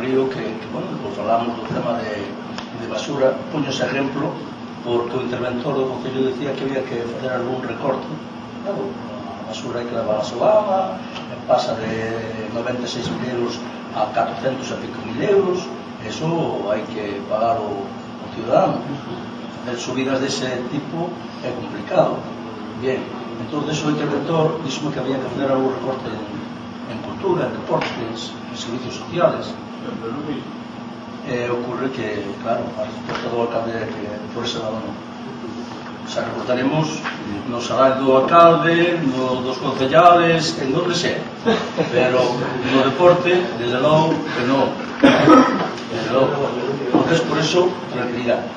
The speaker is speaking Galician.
ocurriu que bueno, pues falamos do tema de basura. Poño ese exemplo porque o interventor do Concello dicía que había que facer algún recorte. Claro, a basura hai que levar a Sobama, pasa de 96.000 euros a 400 e pico mil euros, eso hai que pagar o ciudadano. Facer subidas dese tipo é complicado. Bien, entón o interventor dixo que había que facer algún recorte en cultura, en deportes, en servicios sociales. Ocurre que, claro, a resposta do alcalde é que por ese lado non. O sea, recortaremos no salario do alcalde, dos concellales, en donde sea, pero no deporte, desde logo, que non. Desde logo. Entonces, por eso, tranquilidade.